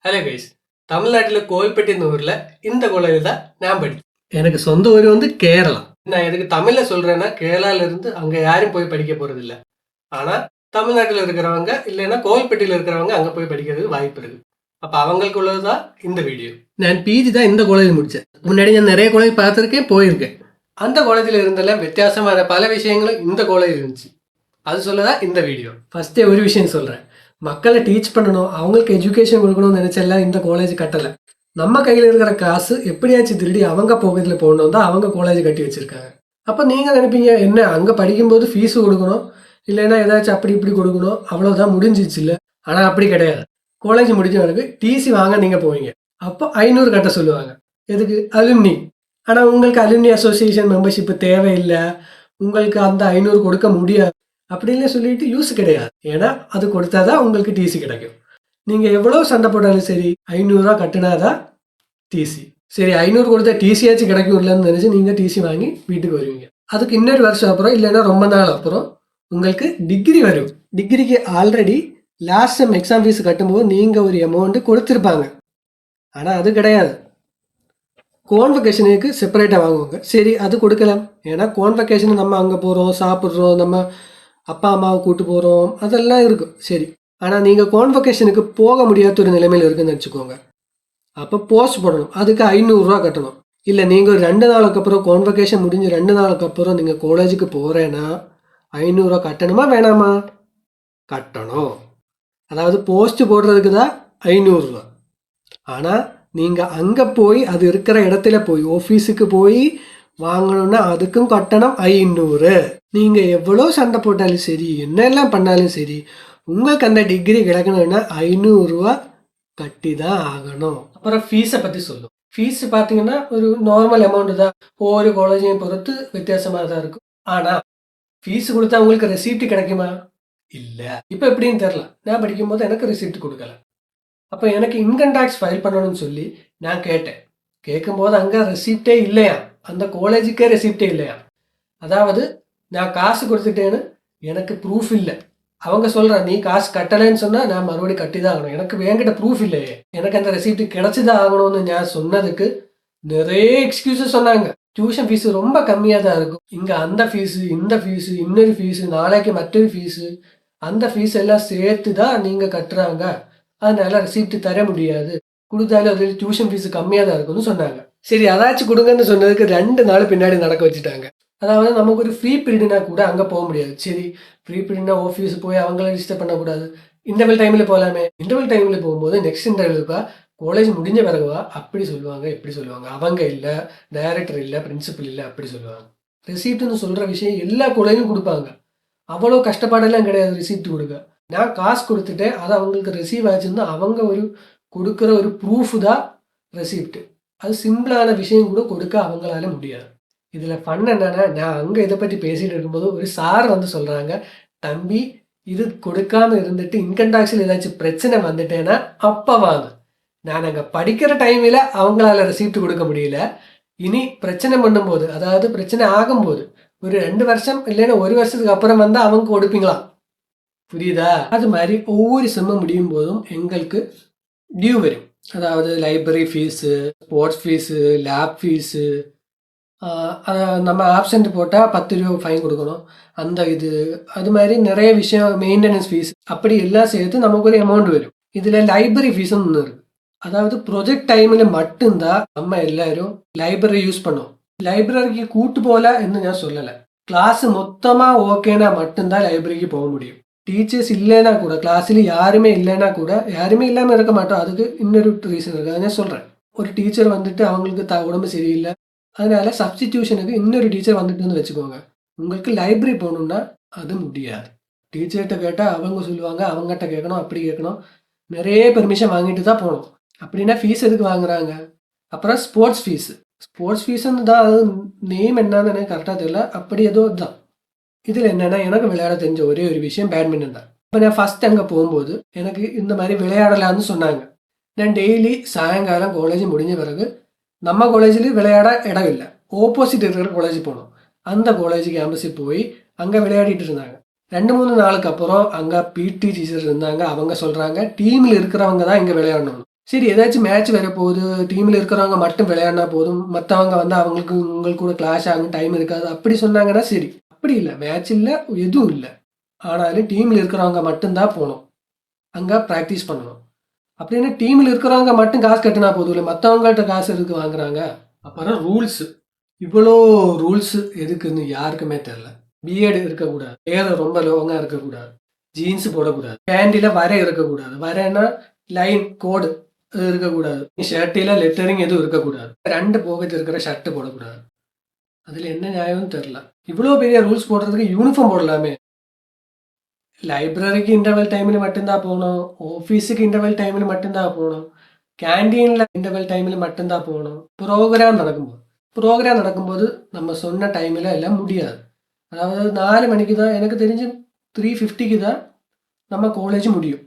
Hello guys, தமிழ்நாட்டில் கோவில்பட்டின ஊரில் இந்த காலேஜில் தான் நான் படித்தேன். எனக்கு சொந்த ஊர் வந்து கேரளா. நான் எதுக்கு தமிழில் சொல்கிறேன்னா, கேரளாவிலேருந்து அங்கே யாரும் போய் படிக்க போகிறது இல்லை. ஆனால் தமிழ்நாட்டில் இருக்கிறவங்க இல்லைன்னா கோவில்பட்டியில் இருக்கிறவங்க அங்கே போய் படிக்கிறதுக்கு வாய்ப்பு இருக்குது. அப்போ அவங்களுக்கு உள்ளது தான் இந்த வீடியோ. நான் பிஜி தான் இந்த காலேஜ் முடித்தேன். முன்னாடி நான் நிறைய காலேஜ் பார்த்துருக்கேன், போயிருக்கேன். அந்த காலேஜில் இருந்தெல்லாம் வித்தியாசமான பல விஷயங்களும் இந்த காலேஜ் இருந்துச்சு. அது சொல்லதான் இந்த வீடியோ. ஃபஸ்ட்டே ஒரு விஷயம் சொல்கிறேன். மக்களை டீச் பண்ணணும், அவங்களுக்கு எஜுகேஷன் கொடுக்கணும்னு நினச்செல்லாம் இந்த காலேஜ் கட்டலை. நம்ம கையில் இருக்கிற காசு எப்படியாச்சும் திருடி அவங்க போக்கத்தில் போகணும் தான் அவங்க காலேஜ் கட்டி வச்சுருக்காங்க. அப்போ நீங்கள் நினைப்பீங்க, என்ன அங்கே படிக்கும்போது ஃபீஸு கொடுக்கணும், இல்லைன்னா ஏதாச்சும் அப்படி இப்படி கொடுக்கணும், அவ்வளோதான் முடிஞ்சிச்சு இல்லை. ஆனால் அப்படி கிடையாது. காலேஜ் முடிஞ்சவனுக்கு டிசி வாங்க நீங்கள் போவீங்க. அப்போ 500 கட்ட சொல்லுவாங்க. எதுக்கு? அலுமினி. ஆனால் உங்களுக்கு அலுமினி அசோசியேஷன் மெம்பர்ஷிப்பு தேவையில்லை, உங்களுக்கு அந்த 500 கொடுக்க முடியாது அப்படின்னு சொல்லிட்டு யூஸ் கிடையாது. ஏன்னா அது கொடுத்தாதான் உங்களுக்கு டிசி கிடைக்கும். நீங்கள் எவ்வளோ சண்டை போட்டாலும் சரி, 500 கட்டினாதான் டிசி. சரி, 500 கொடுத்தா டிசியாச்சும் கிடைக்கும் இல்லைன்னு நினச்சி நீங்கள் டிசி வாங்கி வீட்டுக்கு வருவீங்க. அதுக்கு இன்னொரு வருஷம் அப்புறம் இல்லைன்னா ரொம்ப நாள் அப்புறம் உங்களுக்கு டிகிரி வரும். டிகிரிக்கு already last sem exam fees கட்டும்போது நீங்கள் ஒரு அமௌண்ட்டு கொடுத்துருப்பாங்க. ஆனால் அது கிடையாது. கான்வகேஷனுக்கு செப்பரேட்டாக வாங்குவாங்க. சரி, அது கொடுக்கலாம். ஏன்னா கான்வகேஷன் நம்ம அங்கே போகிறோம், சாப்பிட்றோம், நம்ம அப்பா அம்மாவை கூட்டு போகிறோம், அதெல்லாம் இருக்கும். சரி, ஆனால் நீங்கள் கான்வகேஷனுக்கு போக முடியாத ஒரு நிலைமையில் இருக்குன்னு வச்சுக்கோங்க. அப்போ போஸ்ட் போடணும். அதுக்கு 500 கட்டணும். இல்லை நீங்கள் ஒரு 2 நாளுக்கு அப்புறம் கான்வகேஷன் முடிஞ்சு 2 நாளுக்கு அப்புறம் நீங்கள் காலேஜுக்கு போகிறேன்னா 500 கட்டணுமா வேணாமா? கட்டணும். அதாவது போஸ்ட் போடுறதுக்கு தான் 500. ஆனால் நீங்கள் அங்கே போய் அது இருக்கிற இடத்துல போய் ஆஃபீஸுக்கு போய் வாங்கணும்னா அதுக்கும் கட்டணம் 500. நீங்கள் எவ்வளோ சண்டை போட்டாலும் சரி, என்னெல்லாம் பண்ணாலும் சரி, உங்களுக்கு அந்த டிகிரி கிடைக்கணும்னா 500 கட்டி தான் ஆகணும். அப்புறம் ஃபீஸை பற்றி சொல்லும். ஃபீஸ் பார்த்தீங்கன்னா ஒரு நார்மல் அமௌண்ட்டு தான். ஒவ்வொரு காலேஜையும் பொறுத்து வித்தியாசமாக தான் இருக்கும். ஆனால் ஃபீஸ் கொடுத்தா உங்களுக்கு ரெசிப்ட் கிடைக்குமா? இல்லை. இப்போ எப்படின்னு தெரில. நான் படிக்கும்போது எனக்கு ரெசிப்ட் கொடுக்கல. அப்போ எனக்கு இன்கம் டேக்ஸ் ஃபைல் பண்ணணும்னு சொல்லி நான் கேட்டேன். கேட்கும்போது அங்கே ரெசிப்டே இல்லையா, அந்த காலேஜுக்கே ரெசிப்டே இல்லையா. அதாவது நான் காசு கொடுத்துட்டேன்னு எனக்கு ப்ரூஃப் இல்லை. அவங்க சொல்கிறேன், நீ காசு கட்டலைன்னு சொன்னால் நான் மறுபடியும் கட்டி தான் ஆகணும், எனக்கு என்கிட்ட ப்ரூஃப் இல்லையே, எனக்கு அந்த ரெசிப்ட் கிடச்சி தான் ஆகணும்னு நான் சொன்னதுக்கு நிறைய எக்ஸ்கியூஸஸ் சொன்னாங்க. டியூஷன் ஃபீஸு ரொம்ப கம்மியாக தான் இருக்கும், இங்கே அந்த ஃபீஸு, இந்த ஃபீஸு, இன்னொரு ஃபீஸு, நாளைக்கு மற்றொரு ஃபீஸு, அந்த ஃபீஸ் எல்லாம் சேர்த்து தான் நீங்கள் கட்டுறாங்க, அதனால ரெசிப்ட் தர முடியாது, கொடுத்தாலும் அது டியூஷன் ஃபீஸு கம்மியாக தான் இருக்கும்னு சொன்னாங்க. சரி, அதாச்சும் கொடுங்கன்னு சொன்னதுக்கு 2 நாள் பின்னாடி நடக்க வச்சுட்டாங்க. அதாவது நமக்கு ஒரு ஃப்ரீ பீரியட்னா கூட அங்கே போக முடியாது. சரி, ஃப்ரீ பீரியட்னா ஆஃபீஸ் போய் அவங்கள டிஸ்டர்ப் பண்ணக்கூடாது, இன்டர்வல் டைமில் போகலாமே. இன்டர்வல் டைமில் போகும்போது நெக்ஸ்ட் இன்டர்வலுக்கா காலேஜ் முடிஞ்ச பிறகுவா அப்படி சொல்லுவாங்க, எப்படி சொல்லுவாங்க. அவங்க இல்லை, டைரக்டர் இல்லை, பிரின்சிபல் இல்லை, அப்படி சொல்லுவாங்க. ரெசிப்ட்னு சொல்கிற விஷயம் எல்லா காலேஜும் கொடுப்பாங்க. அவ்வளோ கஷ்டப்பாடெல்லாம் கிடையாது ரெசிப்ட் கொடுக்க. நான் காசு கொடுத்துட்டேன், அதை அவங்களுக்கு ரிசீவ் ஆச்சுன்னா அவங்க ஒரு கொடுக்குற ஒரு ப்ரூஃப் தான் ரெசிப்ட். அது சிம்பிளான விஷயம் கூட கொடுக்க அவங்களால முடியாது. இதில் ஃபன் என்னன்னா, நான் அங்கே இதை பற்றி பேசிகிட்டு இருக்கும்போது ஒரு சார் வந்து சொல்கிறாங்க, தம்பி இது கொடுக்காம இருந்துட்டு இன்கம் டேக்ஸில் ஏதாச்சும் பிரச்சனை வந்துட்டேன்னா அப்போ வாங்க. நான் அங்கே படிக்கிற டைமில் அவங்களால ரெசிப்ட் கொடுக்க முடியல, இனி பிரச்சனை பண்ணும்போது, அதாவது பிரச்சனை ஆகும்போது ஒரு 2 வருஷம் இல்லைன்னா 1 வருஷத்துக்கு அப்புறம் வந்தால் அவங்க கொடுப்பீங்களா? புரியுதா? அது மாதிரி ஒவ்வொரு செம்ம முடியும் போதும் எங்களுக்கு டியூ வரும். அதாவது library fees, sports fees, lab fees, நம்ம ஆப்சண்ட் போட்டால் 10 ரூபா ஃபைன் கொடுக்கணும், அந்த இது, அது மாதிரி நிறைய விஷயம், மெயின்டெனன்ஸ் ஃபீஸ், அப்படி எல்லாம் சேர்த்து நமக்கு ஒரு அமௌண்ட் வரும். இதில் லைப்ரரி ஃபீஸும் ஒன்று இருக்குது. அதாவது ப்ரொஜெக்ட் டைமில் மட்டும்தான் நம்ம எல்லாரும் லைப்ரரி யூஸ் பண்ணுவோம். லைப்ரரிக்கு கூட்டு போகல என்று நான் சொல்லலை. கிளாஸ் மொத்தமாக ஓகேனா மட்டும்தான் லைப்ரரிக்கு போக முடியும். டீச்சர்ஸ் இல்லைன்னா கூட, கிளாஸில் யாருமே இல்லைன்னா கூட, யாருமே இல்லாமல் இருக்க மாட்டோம், அதுக்கு இன்னொரு ரீசன் இருக்குது, அதை நான் சொல்கிறேன். ஒரு டீச்சர் வந்துட்டு அவங்களுக்கு உடம்பு சரியில்லை, அதனால சப்ஸ்டிடியூஷனுக்கு இன்னொரு டீச்சர் வந்துட்டுன்னு வச்சுக்கோங்க. உங்களுக்கு லைப்ரரி போகணுன்னா அது முடியாது. டீச்சர்கிட்ட கேட்டால் அவங்க சொல்லுவாங்க, அவங்ககிட்ட கேட்கணும், அப்படி கேட்கணும், நிறைய பெர்மிஷன் வாங்கிட்டு தான் போகணும். அப்படின்னா ஃபீஸ் எதுக்கு வாங்குறாங்க? அப்புறம் ஸ்போர்ட்ஸ் ஃபீஸு. ஸ்போர்ட்ஸ் ஃபீஸுன்னு தான், அது நேம் என்னன்னு எனக்கு கரெக்டாக தெரியல, அப்படி ஏதோ தான். இதில் என்னென்னா, எனக்கு விளையாட தெரிஞ்ச ஒரே ஒரு விஷயம் பேட்மிண்டன் தான். இப்போ நான் ஃபஸ்ட் அங்கே போகும்போது எனக்கு இந்த மாதிரி விளையாடலான்னு சொன்னாங்க. நான் டெய்லி சாயங்காலம் காலேஜ் முடிஞ்ச பிறகு நம்ம காலேஜில் விளையாட இடம் இல்லை, ஆப்போசிட் இருக்கிற காலேஜ் போனோம். அந்த காலேஜ் கேம்பஸுக்கு போய் அங்கே விளையாடிட்டு இருந்தாங்க. 2-3 நாளுக்கு அப்புறம் அங்கே பிடி டீச்சர் இருந்தாங்க, அவங்க சொல்கிறாங்க டீமில் இருக்கிறவங்க தான் இங்கே விளையாடணும். சரி ஏதாச்சும் மேட்ச் வர போகுது, டீமில் இருக்கிறவங்க மட்டும் விளையாடினா போதும், மற்றவங்க வந்து அவங்களுக்கு உங்களுக்கு கூட கிளாஷ் ஆகும், டைம் இருக்காது அப்படி சொன்னாங்கன்னா சரி. அப்படி இல்லை, மேட்ச் இல்லை, எதுவும் இல்லை. ஆனாலும் டீமில் இருக்கிறவங்க மட்டும்தான் போகணும், அங்கே ப்ராக்டிஸ் பண்ணணும். அப்படின்னா டீமில் இருக்கிறவங்க மட்டும் காசு கட்டினா போதும் இல்லை, மற்றவங்கள்ட்ட காசு எதுக்கு வாங்குறாங்க? அப்புறம் ரூல்ஸு, இவ்வளோ ரூல்ஸு எதுக்குன்னு யாருக்குமே தெரில. பிஎட் இருக்கக்கூடாது, ஏர் ரொம்ப லோங்காக இருக்கக்கூடாது, ஜீன்ஸ் போடக்கூடாது, பேண்டில் வரை இருக்கக்கூடாது, வரைன்னா லைன் கோடு இருக்கக்கூடாது, ஷர்ட்டில் லெட்டரிங் எதுவும் இருக்கக்கூடாது, 2 பாக்கெட் இருக்கிற ஷர்ட்டு போடக்கூடாது. அதில் என்ன நியாயம்னு தெரில. இவ்வளோ பெரிய ரூல்ஸ் போடுறதுக்கு யூனிஃபார்ம் போடலாமே. லைப்ரரிக்கு இன்டர்வல் டைமில் மட்டும்தான் போகணும், ஆஃபீஸுக்கு இன்டர்வல் டைமில் மட்டும்தான் போகணும், கேண்டீனில் இன்டர்வல் டைமில் மட்டும்தான் போகணும். ப்ரோக்ராம் நடக்கும்போது நம்ம சொன்ன டைமில் எல்லாம் முடியாது. அதாவது 4 மணிக்கு தான், எனக்கு தெரிஞ்சு 3:50க்கு தான் நம்ம காலேஜ் முடியும்.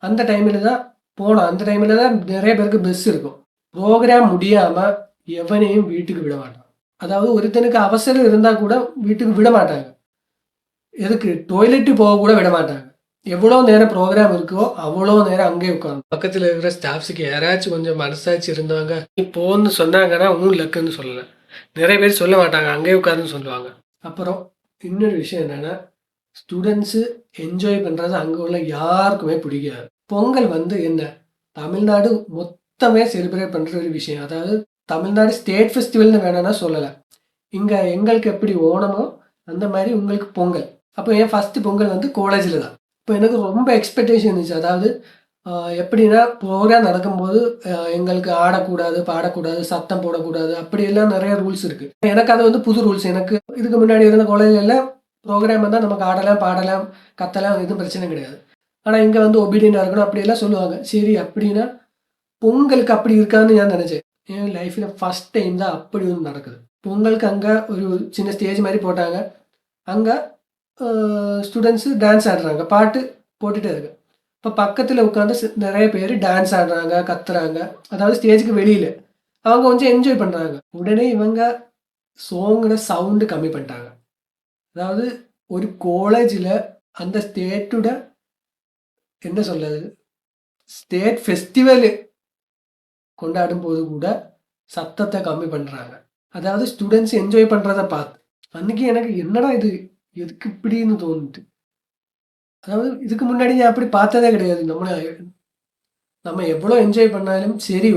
அந்த டைமில் தான் போனோம், அந்த டைமில் தான் நிறைய பேருக்கு பஸ் இருக்கும். ப்ரோக்ராம் முடியாமல் எவனையும் வீட்டுக்கு விட மாட்டான். அதாவது ஒருத்தனுக்கு அவசரம் இருந்தால் கூட வீட்டுக்கு விட மாட்டாங்க. எதுக்கு, டாய்லெட்டு போக கூட விட மாட்டாங்க. எவ்வளோ நேரம் ப்ரோக்ராம் இருக்கோ அவ்வளோ நேரம் அங்கேயே உட்காந்து. பக்கத்தில் இருக்கிற ஸ்டாஃப்ஸுக்கு யாராச்சும் கொஞ்சம் மனசாட்சி இருந்தாங்க, நீ போன்னு சொன்னாங்கன்னா லக்குன்னு சொல்லலை. நிறைய பேர் சொல்ல மாட்டாங்க, அங்கேயே உட்காருன்னு சொல்லுவாங்க. அப்புறம் இன்னொரு விஷயம் என்னென்னா, ஸ்டூடெண்ட்ஸு என்ஜாய் பண்ணுறது அங்கே உள்ள யாருக்குமே பிடிக்காது. பொங்கல் வந்து என்ன, தமிழ்நாடு மொத்தமே செலிப்ரேட் பண்ணுற ஒரு விஷயம். அதாவது தமிழ்நாடு ஸ்டேட் ஃபெஸ்டிவல்னு வேணும்னா சொல்லலை. இங்கே எங்களுக்கு எப்படி ஓணமோ அந்த மாதிரி உங்களுக்கு பொங்கல். அப்போ என் ஃபஸ்ட்டு பொங்கல் வந்து காலேஜில் தான். இப்போ எனக்கு ரொம்ப எக்ஸ்பெக்டேஷன் இருந்துச்சு. அதாவது எப்படின்னா, ப்ரோக்ராம் நடக்கும்போது எங்களுக்கு ஆடக்கூடாது, பாடக்கூடாது, சத்தம் போடக்கூடாது, அப்படியெல்லாம் நிறைய ரூல்ஸ் இருக்குது. எனக்கு அது வந்து புது ரூல்ஸ். எனக்கு இதுக்கு முன்னாடி இருந்த காலேஜில் ப்ரோக்ராம் வந்தால் நமக்கு ஆடலாம், பாடலாம், கத்தலாம், எதுவும் பிரச்சனை கிடையாது. ஆனால் இங்கே வந்து ஒபீடியண்டாக இருக்கணும் அப்படியெல்லாம் சொல்லுவாங்க. சரி, அப்படின்னா பொங்கலுக்கு அப்படி இருக்கான்னு நான் நினச்சேன். என் லைஃப்பில் ஃபஸ்ட் டைம் தான் அப்படி ஒன்று நடக்குது. பொங்கலுக்கு அங்கே ஒரு சின்ன ஸ்டேஜ் மாதிரி போட்டாங்க. அங்கே ஸ்டூடெண்ட்ஸு டான்ஸ் ஆடுறாங்க, பாட்டு போட்டுகிட்டே இருக்கு. இப்போ பக்கத்தில் உட்காந்து நிறைய பேர் டான்ஸ் ஆடுறாங்க, கத்துறாங்க. அதாவது ஸ்டேஜுக்கு வெளியில் அவங்க கொஞ்சம் என்ஜாய் பண்ணுறாங்க. உடனே இவங்க சாங்கோட சவுண்டு கம்மி பண்ணிட்டாங்க. அதாவது ஒரு காலேஜில் அந்த ஸ்டேட்டோட என்ன சொல்கிறது, ஸ்டேட் ஃபெஸ்டிவலு கொண்டாடும் போது கூட சத்தத்தை கம்மி பண்ணுறாங்க. அதாவது ஸ்டூடெண்ட்ஸ் என்ஜாய் பண்ணுறத பார்த்து அன்றைக்கி எனக்கு என்னடா இது, எதுக்கு இப்படின்னு தோணுது. அதாவது இதுக்கு முன்னாடி நான் அப்படி பார்த்ததே கிடையாது. நம்ம எவ்வளோ என்ஜாய் பண்ணாலும் சரி,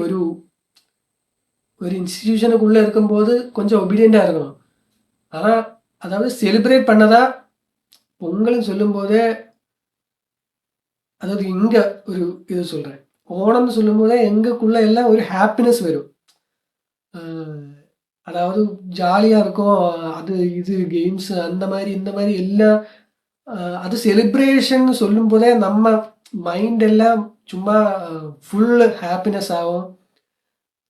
ஒரு இன்ஸ்டிடியூஷனுக்குள்ளே இருக்கும்போது கொஞ்சம் ஒபீடியண்ட்டாக இருக்கணும். ஆனால் அதாவது செலிப்ரேட் பண்ணதா பொங்கல்னு சொல்லும்போதே, அதாவது இங்கே ஒரு இது சொல்கிறேன், ஓணம்னு சொல்லும்போதே எங்களுக்குள்ளே எல்லாம் ஒரு ஹாப்பினஸ் வரும். அதாவது ஜாலியாக இருக்கும். அது இது கேம்ஸ் அந்த மாதிரி இந்த மாதிரி எல்லாம். அது செலிப்ரேஷன் சொல்லும் போதே நம்ம மைண்ட் எல்லாம் சும்மா ஃபுல் ஹாப்பினஸ் ஆகும்.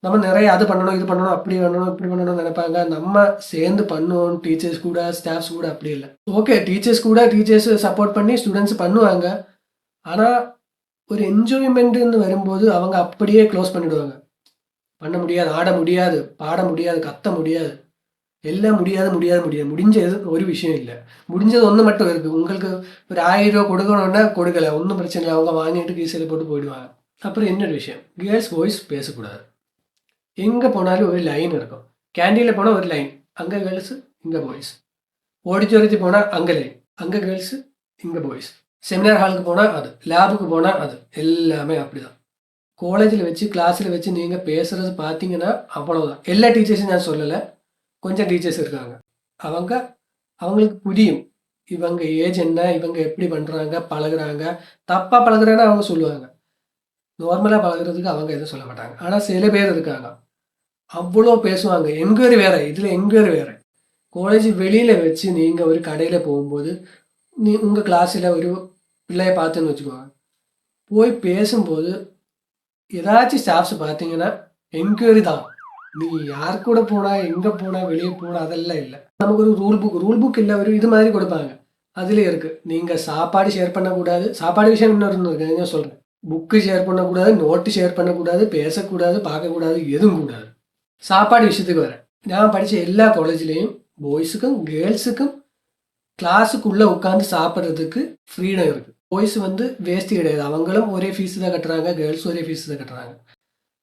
நம்ம நிறைய அது பண்ணணும், இது பண்ணணும், அப்படி பண்ணணும், இப்படி பண்ணணும்னு நினைப்பாங்க. நம்ம சேர்ந்து பண்ணுவோம், டீச்சர்ஸ் கூட, ஸ்டாஃப்ஸ் கூட. அப்படி இல்லை. ஓகே, டீச்சர்ஸ் சப்போர்ட் பண்ணி ஸ்டூடெண்ட்ஸ் பண்ணுவாங்க. ஆனால் ஒரு என்ஜாய்மெண்ட்டுன்னு வரும்போது அவங்க அப்படியே க்ளோஸ் பண்ணிவிடுவாங்க. பண்ண முடியாது, ஆட முடியாது, பாட முடியாது, கத்த முடியாது, எல்லாம் முடியாது. முடிஞ்சது ஒரு விஷயம் இல்லை, முடிஞ்சது ஒன்று மட்டும் இருக்குது. உங்களுக்கு ஒரு 1000 ரூபா கொடுக்கணுன்னா கொடுக்கல, ஒன்றும் பிரச்சனை இல்லை, அவங்க வாங்கிட்டு கீசையில் போட்டு போயிடுவாங்க. அப்புறம் இன்னொரு விஷயம், கேர்ள்ஸ் பாய்ஸ் பேசக்கூடாது. எங்கே போனாலும் ஒரு லைன் இருக்கும். கேண்டீனில் போனால் ஒரு லைன், அங்கே கேர்ள்ஸு இங்கே பாய்ஸ். ஆடிட்டோரியத்துக்கு போனால் அங்கே லைன், அங்கே கேர்ள்ஸு இங்கே பாய்ஸ். செமினார் ஹாலுக்கு போனால் அது, லேபுக்கு போனால் அது, எல்லாமே அப்படி தான். காலேஜில் வச்சு கிளாஸில் வச்சு நீங்கள் பேசுகிறது பார்த்தீங்கன்னா அவ்வளோதான். எல்லா டீச்சர்ஸும் நான் சொல்லலை, கொஞ்சம் டீச்சர்ஸ் இருக்காங்க. அவங்களுக்கு புரியும் இவங்க ஏஜ் என்ன, இவங்க எப்படி பண்ணுறாங்க, பழகுறாங்க. தப்பாக பழகுறாங்கன்னா அவங்க சொல்லுவாங்க, நார்மலாக பழகுறதுக்கு அவங்க எதுவும் சொல்ல மாட்டாங்க. ஆனால் சில பேர் இருக்காங்க அவ்வளோ பேசுவாங்க. என்கொயரி வேறு, இதில் என்கொயரி வேறு. காலேஜ் வெளியில் வச்சு நீங்கள் ஒரு கடையில் போகும்போது உங்கள் கிளாஸில் ஒரு பிள்ளையை பார்த்துன்னு வச்சுக்கோங்க, போய் பேசும்போது ஏதாச்சும் ஸ்டாஃப்ஸ் பார்த்தீங்கன்னா என்கொயரி தான். நீ யார் கூட போனா, எங்கே போனா, வெளியே போனா, அதெல்லாம் இல்லை. நமக்கு ஒரு ரூல் புக் இல்லை, ஒரு இது மாதிரி கொடுப்பாங்க. அதுலேயே இருக்குது, நீங்கள் சாப்பாடு ஷேர் பண்ணக்கூடாது. சாப்பாடு விஷயம் இன்னொரு இருக்கு, நான் சொல்கிறேன். புக்கு ஷேர் பண்ணக்கூடாது, நோட்டு ஷேர் பண்ணக்கூடாது, பேசக்கூடாது, பார்க்கக்கூடாது, எதுவும் கூடாது. சாப்பாடு விஷயத்துக்கு வரேன். நான் படித்த எல்லா காலேஜ்லேயும் பாய்ஸுக்கும் கேர்ள்ஸுக்கும் கிளாஸுக்குள்ளே உட்காந்து சாப்பிட்றதுக்கு ஃப்ரீடம் இருக்குது. பாய்ஸ் வந்து வேஸ்ட் கிடையாது, அவங்களும் ஒரே ஃபீஸ் தான் கட்டுறாங்க, கேர்ள்ஸ் ஒரே ஃபீஸ் தான் கட்டுறாங்க.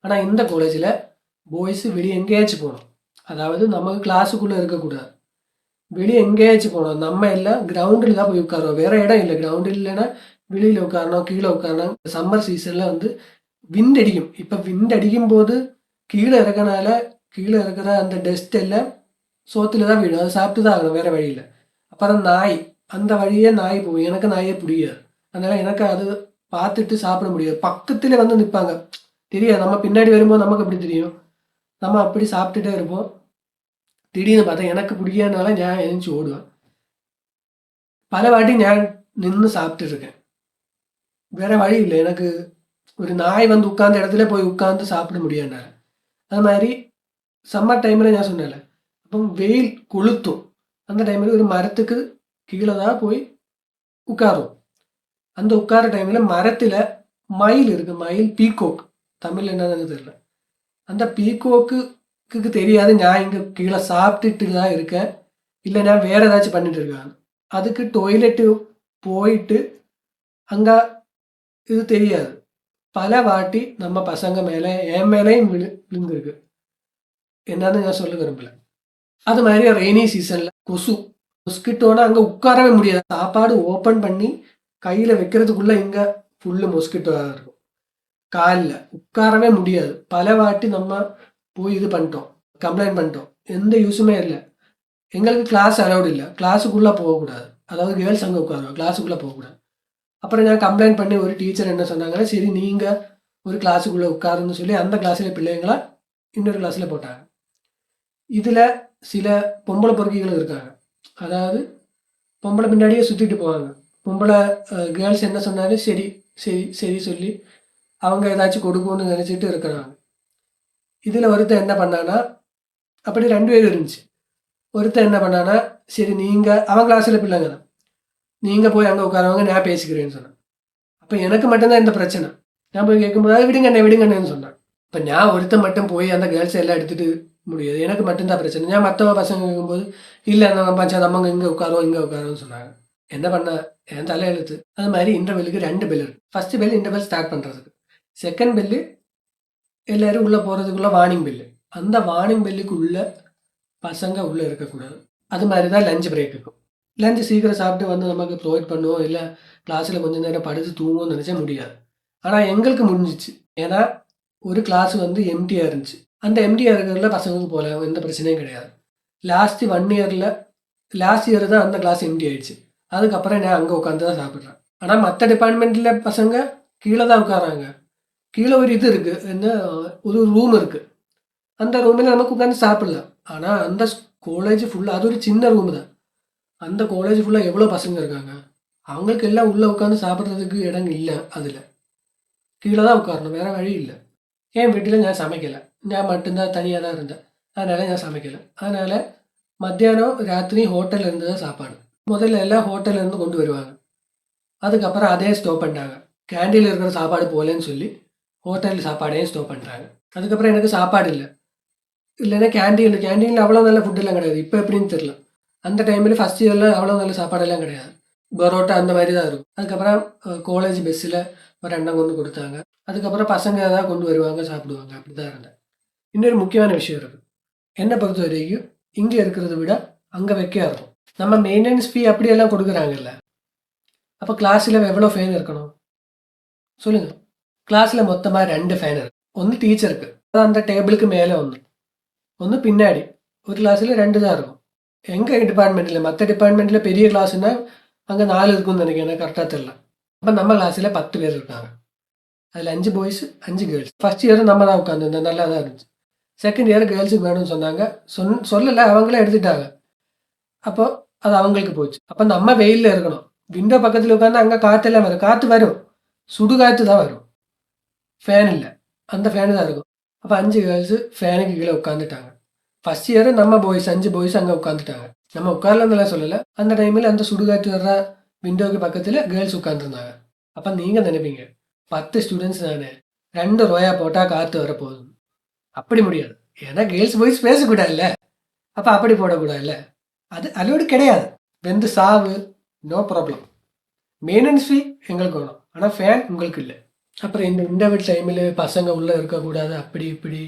ஆனால் இந்த காலேஜில் பாய்ஸு வெளியே எங்கேயாச்சும் போகணும். அதாவது நமக்கு கிளாஸுக்குள்ளே இருக்கக்கூடாது, வெளியே எங்கேயாச்சும் போகணும். நம்ம எல்லாம் கிரவுண்டில் தான் போய் உட்காருவோம், வேறு இடம் இல்லை. கிரவுண்டில் இல்லைன்னா வெளியில் உட்காரணும், கீழே உட்காரணும். சம்மர் சீசனில் வந்து விண்ட் அடிக்கும். இப்போ விண்ட் அடிக்கும் போது கீழே இருக்கனால கீழே இருக்கிற அந்த டஸ்ட் எல்லாம் சோத்தில் தான் வீடும், அதை சாப்பிட்டு தான் ஆகணும், வேறு வழியில். அப்புறம் நாய், அந்த வழியே நாய் போகும். எனக்கு நாயே பிடிக்காது, அதனால் எனக்கு அது பார்த்துட்டு சாப்பிட முடியாது. பக்கத்தில் வந்து நிற்பாங்க, தெரியாது, நம்ம பின்னாடி வரும்போது நமக்கு அப்படி தெரியும். நம்ம அப்படி சாப்பிட்டுட்டே இருப்போம். திடீர்னு பார்த்தா எனக்கு பிடிக்காதனால நான் எழுந்துச்சி ஓடுவேன். பல வாட்டி நான் நின்று சாப்பிட்டு இருக்கேன், வேற வழி இல்லை. எனக்கு ஒரு நாய் வந்து உட்கார்ந்த இடத்துல போய் உட்கார்ந்து சாப்பிட முடியாதுனால. அது மாதிரி சம்மர் டைமில் நான் சொன்னேன்ல, அப்போ வெயில் கொளுத்தும். அந்த டைமில் ஒரு மரத்துக்கு கீழே தான் போய் உட்காரும். அந்த உட்கார டைமில் மரத்தில் மயில் இருக்குது, மயில் பீகோக், தமிழ் என்னன்னு தெரியல. அந்த பீகோக்கு தெரியாது நான் இங்கே கீழே சாப்பிட்டுட்டு தான் இருக்கேன், இல்லை நான் வேறு ஏதாச்சும் பண்ணிட்டு இருக்கேன். அதுக்கு டாய்லெட்டு போயிட்டு அங்கே இது தெரியாது. பல வாட்டி நம்ம பசங்க மேலே என் மேலேயும் விழுந்திருக்கு, என்னன்னு நான் சொல்ல விரும்பல. அது மாதிரி ரெய்னி சீசனில் கொசு மொஸ்கிட்டோன்னா அங்கே உட்காரவே முடியாது. சாப்பாடு ஓப்பன் பண்ணி கையில் வைக்கிறதுக்குள்ளே இங்கே ஃபுல்லு மொஸ்கிட்டோவாக இருக்கும். காலில் உட்காரவே முடியாது. பல வாட்டி நம்ம போய் இது பண்ணிட்டோம், கம்ப்ளைண்ட் பண்ணிட்டோம், எந்த யூஸுமே இல்லை. எங்களுக்கு கிளாஸ் அலௌடு இல்லை, கிளாஸுக்குள்ளே போகக்கூடாது. அதாவது கேர்ள்ஸ் அங்கே உட்காருவோம், கிளாஸுக்குள்ளே போகக்கூடாது. அப்புறம் நான் கம்ப்ளைண்ட் பண்ணி ஒரு டீச்சர் என்ன சொன்னாங்கன்னா, சரி நீங்கள் ஒரு கிளாஸுக்குள்ளே உட்காருன்னு சொல்லி அந்த கிளாஸில் பிள்ளைங்களா இன்னொரு கிளாஸில் போட்டாங்க. இதில் சில பொம்பளை பொறுக்கிகள் இருக்காங்க, அதாவது பொம்பளை பின்னாடியே சுற்றிட்டு போவாங்க. பொம்பளை கேர்ள்ஸ் என்ன சொன்னாலும் சரி சரி சரி சொல்லி அவங்க ஏதாச்சும் கொடுக்கும்னு நினச்சிட்டு இருக்கிறாங்க. இதில் ஒருத்தர் என்ன பண்ணான்னா, அப்படி 2 பேர் இருந்துச்சு. ஒருத்தர் என்ன பண்ணான்னா, சரி நீங்கள் அவன் கிளாஸில் பிள்ளைங்க தான், நீங்கள் போய் அங்கே உட்காரவங்க, நான் பேசிக்கிறேன்னு சொன்னேன். அப்போ எனக்கு மட்டும்தான் இந்த பிரச்சனை. நான் போய் கேட்கும்போது விடுங்கண்ணே விடுங்கண்ணேன்னு சொன்னேன். இப்போ நான் ஒருத்தர் மட்டும் போய் அந்த கேர்ள்ஸ் எல்லாம் எடுத்துகிட்டு முடியாது, எனக்கு மட்டும்தான் பிரச்சனை. நான் மற்ற பசங்க கேட்கும்போது இல்லை நம்ம பஞ்சா நம்ம இங்கே உட்காரோம் இங்கே உட்காரோன்னு சொன்னாங்க. என்ன பண்ண, என் தலையெழுத்து. அது மாதிரி இன்டர்வெல்லுக்கு 2 பெல் இருக்குது. ஃபஸ்ட்டு பெல் இன்டர்வெல் ஸ்டார்ட் பண்ணுறதுக்கு, செகண்ட் பெல்லு எல்லோரும் உள்ளே போகிறதுக்குள்ள வார்னிங் பெல்லு. அந்த வார்னிங் பெல்லுக்குள்ளே பசங்க உள்ளே இருக்கக்கூடாது. அது மாதிரி தான் லஞ்ச் பிரேக் இருக்கும். லஞ்சு சீக்கிரம் சாப்பிட்டு வந்து நமக்கு ப்ரொவைட் பண்ணுவோம், இல்லை கிளாஸில் கொஞ்சம் நேரம் படுத்து தூங்குவோம்னு நினச்சா முடியாது. ஆனால் எங்களுக்கு முடிஞ்சிச்சு, ஏன்னா ஒரு கிளாஸ் வந்து எம்டியாக இருந்துச்சு. அந்த எம்டியாக இருக்கிறதுல பசங்களுக்கு போகல, எந்த பிரச்சனையும் கிடையாது. லாஸ்ட் 1 இயர் தான் அந்த கிளாஸ் எம்டி ஆயிடுச்சு. அதுக்கப்புறம் நான் அங்கே உட்காந்து தான் சாப்பிட்றேன். ஆனால் மற்ற டிபார்ட்மெண்ட்டில் பசங்க கீழே தான் உட்காராங்க. கீழே ஒரு இது இருக்குது, என்ன ஒரு ரூம் இருக்குது, அந்த ரூமில் நமக்கு உட்காந்து சாப்பிடலாம். ஆனால் அந்த காலேஜ் ஃபுல்லாக, அது ஒரு சின்ன ரூமு தான், அந்த காலேஜ் ஃபுல்லாக எவ்வளோ பசங்க இருக்காங்க, அவங்களுக்கு எல்லாம் உள்ளே உட்காந்து சாப்பிட்றதுக்கு இடம் இல்லை. அதில் கீழே தான் உட்காரணும், வேறு வழி இல்லை. என் வீட்டில் நான் சமைக்கலை, நான் மட்டும்தான் தனியாக தான் இருந்தேன், அதனால் நான் சமைக்கலை. அதனால் மத்தியானம் ராத்திரி ஹோட்டலில் இருந்து தான் சாப்பாடு. முதல்ல எல்லாம் ஹோட்டல்லேருந்து கொண்டு வருவாங்க, அதுக்கப்புறம் அதே ஸ்டோப் பண்ணிட்டாங்க. கேண்டீனில் இருக்கிற சாப்பாடு போகலன்னு சொல்லி ஹோட்டல் சாப்பாடையும் ஸ்டோப் பண்ணுறாங்க. அதுக்கப்புறம் எனக்கு சாப்பாடு இல்லை, இல்லைன்னா கேண்டீனில் அவ்வளோ நல்ல ஃபுட்டெல்லாம் கிடையாது. இப்போ எப்படின்னு தெரியல, அந்த டைமில் ஃபஸ்ட் இயரில் அவ்வளோ நல்ல சாப்பாடெல்லாம் கிடையாது, பரோட்டா அந்த மாதிரி தான் இருக்கும். அதுக்கப்புறம் காலேஜ் பஸ்ஸில் ஒரு எண்ணம் கொண்டு கொடுத்தாங்க. அதுக்கப்புறம் பசங்க தான் கொண்டு வருவாங்க, சாப்பிடுவாங்க. அப்படி தான் இருந்தேன். இன்னொரு முக்கியமான விஷயம் இருக்குது, என்னை பொறுத்த வரைக்கும் இங்கே இருக்கிறத விட அங்கே வைக்க இருக்கும். நம்ம மெயின்டெனன்ஸ் ஃபீ அப்படியெல்லாம் கொடுக்குறாங்கல்ல, அப்போ கிளாஸில் எவ்வளோ ஃபேன் இருக்கணும் சொல்லுங்கள். கிளாஸில் மொத்தமாக 2 ஃபேன் இருக்குது. ஒன்று டீச்சருக்கு, அந்த டேபிளுக்கு மேலே ஒன்று பின்னாடி. ஒரு கிளாஸில் 2 தான் இருக்கும். எங்கள் டிபார்ட்மெண்ட்டில், மற்ற டிபார்ட்மெண்ட்டில் பெரிய கிளாஸ்னால் அங்கே 4 இருக்குன்னு நினைக்கிறேன், எனக்கு கரெக்டாக தெரியல. அப்போ நம்ம கிளாஸில் 10 பேர் இருக்காங்க, அதில் 5 பாய்ஸ் 5 கேர்ள்ஸ். ஃபஸ்ட் இயர் நம்ம தான் உட்காந்துருந்தோம், நல்லா தான் இருந்துச்சு. செகண்ட் இயர் கேர்ள்ஸுக்கு வேணும்னு சொன்னாங்க, சொல்லலை, அவங்களே எடுத்துட்டாங்க. அப்போ அது அவங்களுக்கு போச்சு. அப்போ நம்ம வெயிலில் இருக்கணும், விண்டோ பக்கத்தில் உட்காந்து அங்கே காற்றெல்லாம் வரும், காற்று வரும், சுடு காற்று தான் வரும், ஃபேன் இல்லை, அந்த ஃபேனு தான் இருக்கும். அப்போ 5 கேர்ள்ஸு ஃபேனுக்கு கீழே உட்காந்துட்டாங்க. ஃபஸ்ட் இயர் நம்ம பாய்ஸ் 5 பாய்ஸ் அங்கே உட்காந்துட்டாங்க. நம்ம உட்காரலன்னெல்லாம் சொல்லலை, அந்த டைமில் அந்த சுடுகாற்று வர்ற விண்டோக்கு பக்கத்தில் கேர்ள்ஸ் உட்காந்துருந்தாங்க. அப்போ நீங்கள் நினைப்பீங்க 10 ஸ்டூடெண்ட்ஸ் தானே, 2 ரோயா போட்டால் காற்று வரப்போகுது. அப்படி முடியாது, ஏன்னா கேர்ள்ஸ் பாய்ஸ் பேசக்கூடாதுல்ல, அப்போ அப்படி போடக்கூடாதுல்ல, அது அலோடு கிடையாது. வெந்து சாவு, நோ ப்ராப்ளம். மெயின்டெனன்ஸ் ஃபீ எங்களுக்கு வேணும், ஆனால் ஃபேன் உங்களுக்கு இல்லை. அப்புறம் இந்த இன்டர்வெல் டைமில் பசங்க உள்ளே இருக்கக்கூடாது அப்படி இப்படி.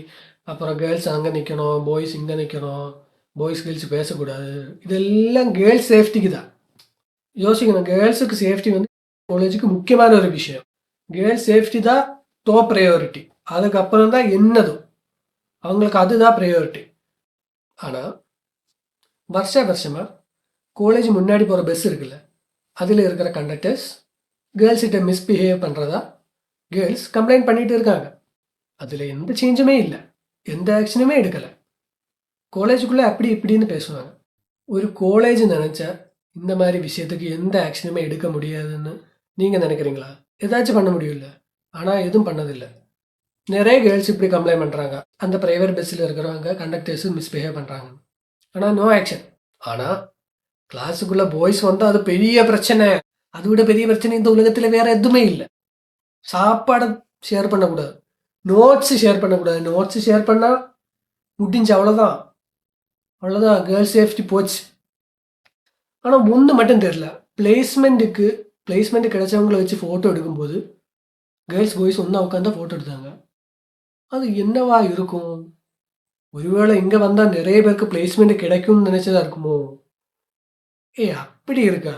அப்புறம் கேர்ள்ஸ் அங்கே நிற்கணும், பாய்ஸ் இங்கே நிற்கணும், பாய்ஸ் கேர்ள்ஸ் பேசக்கூடாது. இதெல்லாம் கேர்ள்ஸ் சேஃப்டிக்கு தான். யோசிக்கணும், கேர்ள்ஸுக்கு சேஃப்டி வந்து காலேஜுக்கு முக்கியமான ஒரு விஷயம். கேர்ள்ஸ் சேஃப்டி தான் டாப் ப்ரையாரிட்டி. அதுக்கப்புறம் தான் என்னதும் அவங்களுக்கு அதுதான் ப்ரையாரிட்டி. ஆனால் வருஷமாக காலேஜ் முன்னாடி போகிற பஸ் இருக்குல்ல, அதில் இருக்கிற கண்டக்டர்ஸ் கேர்ள்ஸ்கிட்ட மிஸ்பிஹேவ் பண்ணுறதா கேர்ள்ஸ் கம்ப்ளைண்ட் பண்ணிட்டு இருக்காங்க. அதில் எந்த சேஞ்சுமே இல்லை, எந்த ஆக்ஷனுமே எடுக்கலை. காலேஜுக்குள்ளே அப்படி இப்படின்னு பேசுவாங்க. ஒரு காலேஜ் நினச்சா இந்த மாதிரி விஷயத்துக்கு எந்த ஆக்ஷனுமே எடுக்க முடியாதுன்னு நீங்கள் நினைக்கிறீங்களா? ஏதாச்சும் பண்ண முடியல, ஆனால் எதுவும் பண்ணதில்லை. நிறைய கேர்ள்ஸ் இப்படி கம்ப்ளைண்ட் பண்ணுறாங்க, அந்த ப்ரைவேட் பஸ்ஸில் இருக்கிறவங்க கண்டக்டர்ஸு மிஸ்பிஹேவ் பண்ணுறாங்க, ஆனால் நோ ஆக்ஷன். ஆனால் கிளாஸுக்குள்ளே பாய்ஸ் வந்தால் அது பெரிய பிரச்சனை. அதை விட பெரிய பிரச்சனை இந்த உலகத்தில் வேறு எதுவுமே இல்லை. சாப்பாடை ஷேர் பண்ணக்கூடாது, நோட்ஸு ஷேர் பண்ணக்கூடாது. நோட்ஸு ஷேர் பண்ணால் முடிஞ்சு, அவ்வளோதான் அவ்வளோதான், கேர்ள்ஸ் சேஃப்டி போச்சு. ஆனால் ஒன்று மட்டும் தெரில, பிளேஸ்மெண்ட்டு கிடைச்சவங்கள வச்சு ஃபோட்டோ எடுக்கும்போது கேர்ள்ஸ் பாய்ஸ் ஒன்றா உட்காந்தா ஃபோட்டோ எடுத்தாங்க. அது என்னவா இருக்கும்? ஒருவேளை இங்கே வந்தால் நிறைய பேருக்கு பிளேஸ்மெண்ட் கிடைக்கும்னு நினச்சதா இருக்குமோ? அப்படி இருக்கா?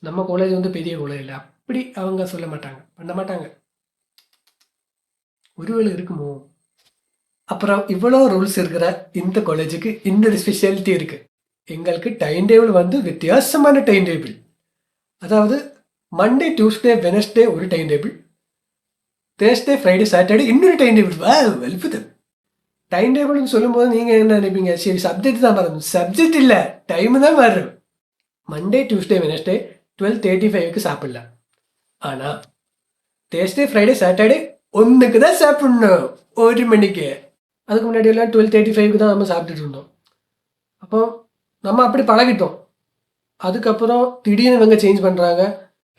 நம்ம காலேஜ் வந்து பெரிய காலேஜ் இல்லை, அப்படி அவங்க சொல்ல மாட்டாங்க, பண்ண மாட்டாங்க. ஒருவேளை இருக்குமோ? அப்புறம் இவ்வளோ ரூல்ஸ் இருக்கிற இந்த காலேஜுக்கு இன்னொரு ஸ்பெஷாலிட்டி இருக்குது. எங்களுக்கு டைம் டேபிள் வந்து வித்தியாசமான டைம் டேபிள். அதாவது மண்டே, டியூஸ்டே, வெனஸ்டே ஒரு time table, Thursday, Friday, Saturday இன்னொரு டைம் டேபிள். வெல்ஃபுது டைம் டேபிள்னு சொல்லும்போது நீங்கள் என்ன நினைப்பீங்க? சரி, சப்ஜெக்ட் தான் மாறும். சப்ஜெக்ட் இல்லை, டைமு தான் மாறும். மண்டே, டியூஸ்டே, வெனஸ்டே 12:35க்கு சாப்பிடலாம். ஆனால் தேர்ஸ்டே, ஃப்ரைடே, சாட்டர்டே 1க்கு தான் சாப்பிடணும், 1 மணிக்கு. அதுக்கு முன்னாடி எல்லாம் 12:35க்கு தான் நம்ம சாப்பிட்டுட்டு இருந்தோம். அப்போ நம்ம அப்படி பழகிட்டோம். அதுக்கப்புறம் திடீர்னு இவங்க சேஞ்ச் பண்ணுறாங்க.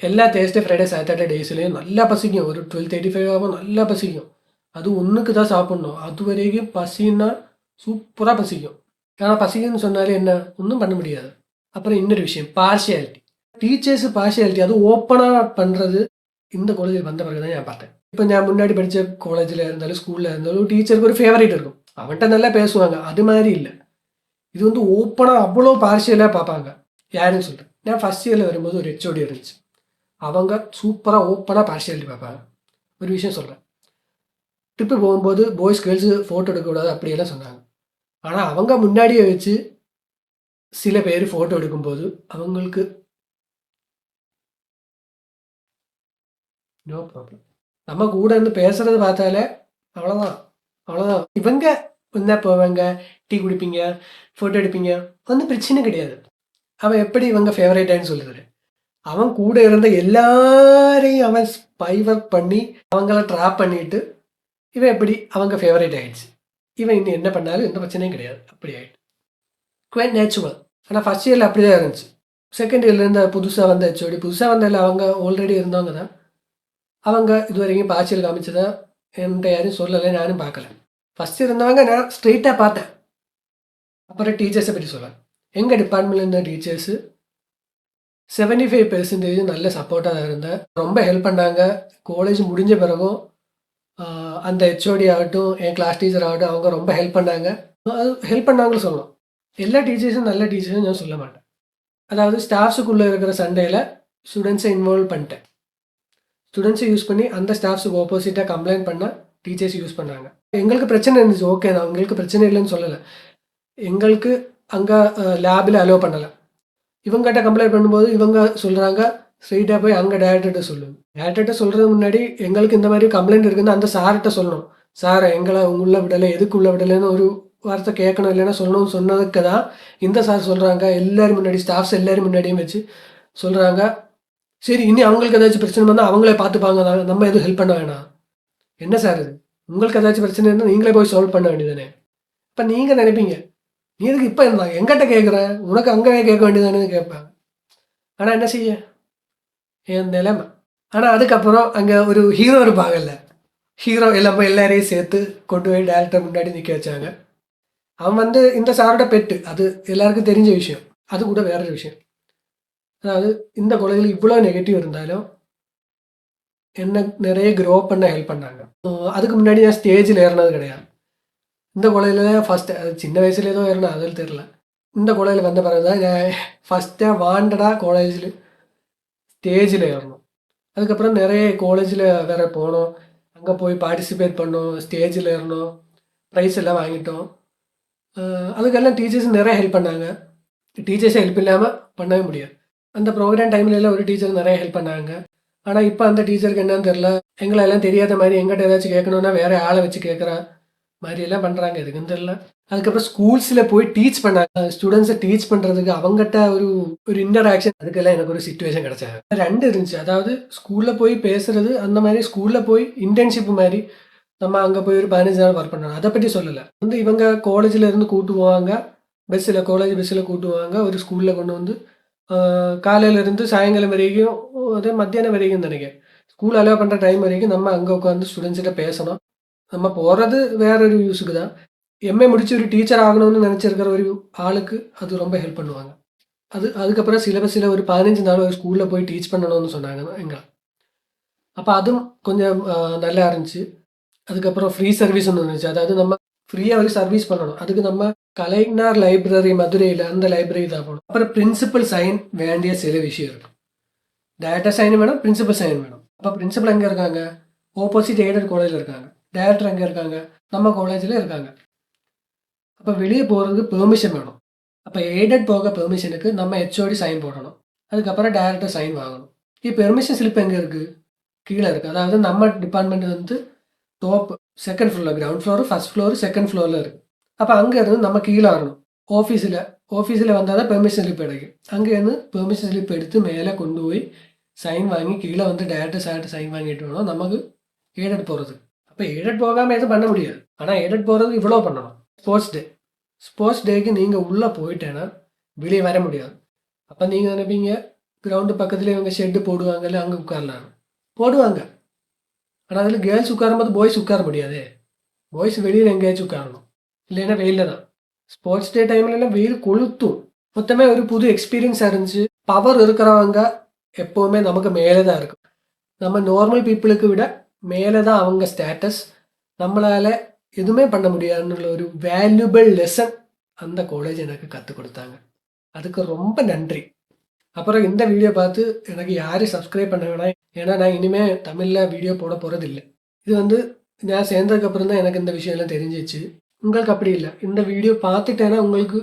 எல்லா தேர்ஸ்டே, ஃப்ரைடே, சாட்டர்டே டேஸ்லேயும் நல்லா பசிக்கும். ஒரு 12:35 ஆகும், நல்லா பசிக்கும். அது 1க்கு தான் சாப்பிட்ணும். அது வரைக்கும் பசின்னா சூப்பராக பசிக்கும். ஆனால் பசிக்குன்னு சொன்னாலே என்ன, ஒன்றும் பண்ண முடியாது. அப்புறம் இன்னொரு விஷயம், பார்ஷியாலிட்டி. டீச்சர்ஸ் பார்ஷியாலிட்டி அது ஓப்பனாக பண்ணுறது இந்த காலேஜில் வந்த பிறகு தான் நான் பார்த்தேன். இப்போ நான் முன்னாடி படித்த காலேஜில் இருந்தாலும் ஸ்கூலில் இருந்தாலும் டீச்சருக்கு ஒரு ஃபேவரேட் இருக்கும், அவன்கிட்ட நல்லா பேசுவாங்க. அது மாதிரி இல்லை, இது வந்து ஓப்பனாக அவ்வளோ பார்ஷியலாக பார்ப்பாங்க. யாருன்னு சொல்கிறேன், நான் ஃபஸ்ட் இயரில் வரும்போது ஒரு ஹெச்ஓடி இருந்துச்சு. அவங்க சூப்பராக ஓப்பனாக பார்ஷியாலிட்டி பார்ப்பாங்க. ஒரு விஷயம் சொல்கிறேன், ட்ரிப்பு போகும்போது பாய்ஸ் கேர்ள்ஸு ஃபோட்டோ எடுக்கக்கூடாது அப்படியெல்லாம் சொன்னாங்க. ஆனால் அவங்க முன்னாடியே வச்சு சில பேர் ஃபோட்டோ எடுக்கும்போது அவங்களுக்கு நோ ப்ராப்ளம். நம்ம கூட இருந்து பேசுறது பார்த்தாலே அவ்வளோதான் அவ்வளோதான். இவங்க என்ன போவாங்க, டீ குடிப்பீங்க, ஃபோட்டோ எடுப்பீங்க, ஒன்றும் பிரச்சனை கிடையாது. அவன் எப்படி இவங்க ஃபேவரேட்டான்னு சொல்லுறாரு. அவன் கூட இருந்த எல்லாரையும் அவன் ஸ்பை ஒர்க் பண்ணி அவங்கள ட்ராப் பண்ணிட்டு இவன் எப்படி அவங்க ஃபேவரேட் ஆகிடுச்சு. இவன் இன்னும் என்ன பண்ணாலும் எந்த பிரச்சனையும் கிடையாது, அப்படி ஆகிட்டு குவைட் நேச்சுரல். ஆனால் ஃபஸ்ட் இயரில் அப்படி தான் இருந்துச்சு. செகண்ட் இயரில் இருந்த புதுசாக வந்த ஹெச்ஓடி, புதுசாக வந்ததில் அவங்க ஆல்ரெடி இருந்தவங்க தான். அவங்க இது வரைக்கும் பாய்ச்சல் காமிச்சதா என்கிட்ட யாரும் சொல்லலை, நானும் பார்க்கல. ஃபஸ்ட் இருந்தவங்க நான் ஸ்ட்ரெயிட்டாக பார்த்தேன். அப்புறம் டீச்சர்ஸை பற்றி சொல்கிறேன். எங்கள் டிபார்ட்மெண்ட்டில் இருந்த டீச்சர்ஸு 75% நல்ல சப்போர்ட்டாக தான் இருந்தேன், ரொம்ப ஹெல்ப் பண்ணாங்க. காலேஜ் முடிஞ்ச பிறகும் அந்த ஹெச்ஓடி ஆகட்டும், என் கிளாஸ் டீச்சர் ஆகட்டும், அவங்க ரொம்ப ஹெல்ப் பண்ணாங்க. அது ஹெல்ப் பண்ணாங்கன்னு சொல்லலாம். எல்லா டீச்சர்ஸும் நல்ல டீச்சர்ஸும் நான் சொல்ல மாட்டேன். அதாவது ஸ்டாஃப்ஸுக்குள்ளே இருக்கிற சண்டையில் ஸ்டூடெண்ட்ஸை இன்வால்வ் பண்ணிட்டேன். ஸ்டூடெண்ட்ஸை யூஸ் பண்ணி அந்த ஸ்டாஃப்ஸுக்கு ஆப்போசிட்டாக கம்ப்ளைண்ட் பண்ணால் டீச்சர்ஸ் யூஸ் பண்ணாங்க. எங்களுக்கு பிரச்சனை இருந்துச்சு, ஓகே தான், எங்களுக்கு பிரச்சனை இல்லைன்னு சொல்லலை. எங்களுக்கு அங்கே லேபில் அலோவ் பண்ணலை. இவங்ககிட்ட கம்ப்ளைண்ட் பண்ணும்போது இவங்க சொல்கிறாங்க, ஸ்ட்ரெயிட்டாக போய் அங்கே டேரக்டர்கிட்ட சொல்லுங்க. டேரக்டர்கிட்ட சொல்கிறது முன்னாடி எங்களுக்கு இந்த மாதிரி கம்ப்ளைண்ட் இருக்குதுன்னு அந்த சார்கிட்ட சொல்லணும். சார் எங்களை உள்ள விடலை, எதுக்கு உள்ள விடலைன்னு ஒரு வார்த்தை கேட்கணும், இல்லைன்னா சொல்லணும்னு சொன்னதுக்கு தான் இந்த சார் சொல்கிறாங்க. எல்லோரும் முன்னாடி, ஸ்டாஃப்ஸ் எல்லோரும் முன்னாடியும் வச்சு சொல்கிறாங்க, சரி இனி அவங்களுக்கு ஏதாச்சும் பிரச்சனை வந்தால் அவங்களே பார்த்துப்பாங்க, நம்ம எதுவும் ஹெல்ப் பண்ண வேணாம். என்ன சார் இது, உங்களுக்கு ஏதாச்சும் பிரச்சனை இருந்தால் நீங்களே போய் சால்வ் பண்ண வேண்டியதானே. இப்போ நீங்கள் நினைப்பீங்க, நீ எதுக்கு இப்போ இருந்தாங்க எங்கிட்ட கேட்குறேன், உனக்கு அங்கே கேட்க வேண்டியதானு கேட்பாங்க. ஆனால் என்ன செய்ய, என் நிலைமை. ஆனால் அதுக்கப்புறம் அங்கே ஒரு ஹீரோ இருப்பாங்கல்ல, ஹீரோ எல்லாரையும் சேர்த்து கொண்டு போய் டேரக்டர் முன்னாடி நிற்க வச்சாங்க. அவன் வந்து இந்த சாரோட பெட்டு, அது எல்லாருக்கும் தெரிஞ்ச விஷயம். அது கூட வேற ஒரு விஷயம், அதாவது இந்த காலேஜில் இவ்வளோ நெகட்டிவ் இருந்தாலும் என்ன நிறைய க்ரோ பண்ண ஹெல்ப் பண்ணாங்க. அதுக்கு முன்னாடி நான் ஸ்டேஜில் ஏறினது கிடையாது. இந்த காலேஜில் ஃபஸ்ட்டு அது சின்ன வயசுல ஏதோ ஏறினேன் அதில் தெரில. இந்த காலேஜில் வந்த பிறகு தான் நான் ஃபஸ்ட்டாக வாண்டடாக காலேஜில் ஸ்டேஜில் ஏறணும். அதுக்கப்புறம் நிறைய காலேஜில் வேறு போனோம். அங்கே போய் பார்ட்டிசிபேட் பண்ணோம், ஸ்டேஜில் ஏறினோம், ப்ரைஸ் எல்லாம் வாங்கிட்டோம். அதுக்கெல்லாம் டீச்சர்ஸ் நிறைய ஹெல்ப் பண்ணாங்க. டீச்சர்ஸே ஹெல்ப் இல்லாமல் பண்ணவே முடியாது. அந்த ப்ரோக்ராம் டைமில் எல்லாம் ஒரு டீச்சர் நிறைய ஹெல்ப் பண்ணாங்க. ஆனால் இப்போ அந்த டீச்சருக்கு என்னன்னு தெரில. எங்களெல்லாம் தெரியாத மாதிரி எங்கிட்ட ஏதாச்சும் கேட்கணுன்னா வேறு ஆளை வச்சு கேட்குற மாதிரியெல்லாம் பண்ணுறாங்க. எதுக்குன்னு தெரில. அதுக்கப்புறம் ஸ்கூல்ஸில் போய் டீச் பண்ணாங்க. ஸ்டூடெண்ட்ஸை டீச் பண்ணுறதுக்கு அவங்ககிட்ட ஒரு இன்டராக்ஷன், அதுக்கெல்லாம் எனக்கு ஒரு சிச்சுவேஷன் கிடச்சாங்க. 2 இருந்துச்சு. அதாவது ஸ்கூலில் போய் பேசுறது, அந்த மாதிரி ஸ்கூலில் போய் இன்டர்ன்ஷிப் மாதிரி நம்ம அங்கே போய் ஒரு 15 நாள் ஒர்க் பண்ணணும். அதை பற்றி சொல்லலை. இவங்க காலேஜில் இருந்து கூட்டு போவாங்க, காலேஜ் பஸ்ஸில் கூட்டுவாங்க, ஒரு ஸ்கூலில் கொண்டு வந்து காலையிலேருந்து சாயங்காலம் வரைக்கும், அதே மத்தியானம் வரைக்கும் நினைக்கிறேன், ஸ்கூல் அலோவ் பண்ணுற டைம் வரைக்கும் நம்ம அங்கே உட்காந்து ஸ்டூடெண்ட்ஸ்கிட்ட பேசணும். நம்ம போகிறது வேற ஒரு யூஸுக்கு தான். எம்ஏ முடிச்சு ஒரு டீச்சர் ஆகணும்னு நினச்சிருக்கிற ஒரு ஆளுக்கு அது ரொம்ப ஹெல்ப் பண்ணுவாங்க. அதுக்கப்புறம் சிலபஸில் ஒரு 15 நாள் ஒரு ஸ்கூலில் போய் டீச் பண்ணணும்னு சொன்னாங்க எங்களை. அப்போ அதுவும் கொஞ்சம் நல்லா இருந்துச்சு. அதுக்கப்புறம் ஃப்ரீ சர்வீஸ் ஒன்று இருந்துச்சு. அதாவது நம்ம ஃப்ரீயாக ஒரு சர்வீஸ் பண்ணணும். அதுக்கு நம்ம கலைஞர் லைப்ரரி மதுரையில் அந்த லைப்ரரி தான் போகணும். அப்புறம் பிரின்சிபல் சைன் வேண்டிய சில விஷயம் இருக்கும். டைரக்டர் சைன் வேணும், பிரின்சிபல் சைன் வேணும். அப்போ பிரின்சிபல் எங்கே இருக்காங்க? ஆப்போசிட் எய்டட் காலேஜில் இருக்காங்க. டைரக்டர் எங்கே இருக்காங்க? நம்ம காலேஜில் இருக்காங்க. அப்போ வெளியே போகிறதுக்கு பெர்மிஷன் வேணும். அப்போ எய்டட் போக பெர்மிஷனுக்கு நம்ம ஹெச்ஓடி சைன் போடணும். அதுக்கப்புறம் டைரக்டர் சைன் வாங்கணும். பெர்மிஷன் ஸ்லிப் எங்கே இருக்குது? கீழே இருக்குது. அதாவது நம்ம டிபார்ட்மெண்ட் வந்து டாப் செகண்ட் ஃப்ளோரில், ground floor, first floor, second ஃப்ளோரில் இருக்குது. அப்போ அங்கேருந்து நம்ம கீழே வரணும். ஆஃபீஸில் வந்தால் தான் பெர்மிஷன் ஸ்லிப் கிடைக்கும். அங்கேருந்து பெர்மிஷன் ஸ்லிப் எடுத்து மேலே கொண்டு போய் சைன் வாங்கி கீழே வந்து டேரக்டர் சார்ட்டு சைன் வாங்கிட்டு வேணும் நமக்கு எய்டட் போகிறதுக்கு. அப்போ எய்டட் போகாமல் எதுவும் பண்ண முடியாது. ஆனால் எய்டட் போகிறதுக்கு இவ்வளோ பண்ணணும். ஸ்போர்ட்ஸ் டேக்கு நீங்கள் உள்ளே போயிட்டேன்னா வெளியே வர முடியாது. அப்போ நீங்கள் நினைப்பீங்க கிரவுண்டு பக்கத்தில் இவங்க ஷெட்டு போடுவாங்கல்ல, அங்கே உட்காரலாம். போடுவாங்க. ஆனால் அதில் கேர்ள்ஸ் உட்காரும்போது பாய்ஸ் உட்கார முடியாது. பாய்ஸ் வெளியில் எங்கேயாச்சும் உட்காரணும், இல்லைன்னா வெயிலில் தான். ஸ்போர்ட்ஸ் டே டைம்லலாம் வெயில் கொளுத்தும். மொத்தமே ஒரு புது எக்ஸ்பீரியன்ஸாக இருந்துச்சு. பவர் இருக்கிறவங்க எப்போவுமே நமக்கு மேலே தான் இருக்கும். நம்ம நார்மல் பீப்புளுக்கு விட மேலே தான் அவங்க ஸ்டேட்டஸ். நம்மளால் எதுவுமே பண்ண முடியாதுன்னுள்ள ஒரு வேல்யூபிள் லெசன் அந்த காலேஜ் எனக்கு கற்றுக் கொடுத்தாங்க. அதுக்கு ரொம்ப நன்றி. அப்புறம் இந்த வீடியோ பார்த்து எனக்கு யாரும் சப்ஸ்கிரைப் பண்ண வேணாம். ஏன்னா நான் இனிமேல் தமிழில் வீடியோ போட போகிறதில்லை. இது நான் சேர்ந்ததுக்கப்புறம் தான் எனக்கு இந்த விஷயம்லாம் தெரிஞ்சிச்சு. உங்களுக்கு அப்படி இல்லை. இந்த வீடியோ பார்த்துட்டேன்னா உங்களுக்கு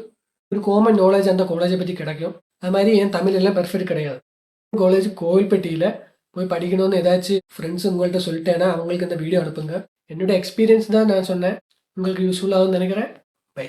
ஒரு காமன் நாலேஜ் அந்த காலேஜை பற்றி கிடைக்கும். அது மாதிரி என் தமிழெல்லாம் பெர்ஃபெக்ட் கிடையாது. காலேஜ் கோவில்பட்டியில் போய் படிக்கணும்னு ஏதாச்சும் ஃப்ரெண்ட்ஸ் உங்கள்கிட்ட சொல்லிட்டேன்னா அவங்களுக்கு இந்த வீடியோ அனுப்புங்க. என்னோட எக்ஸ்பீரியன்ஸ் தான் நான் சொன்னேன். உங்களுக்கு யூஸ்ஃபுல்லாகும்னு நினைக்கிறேன். பை.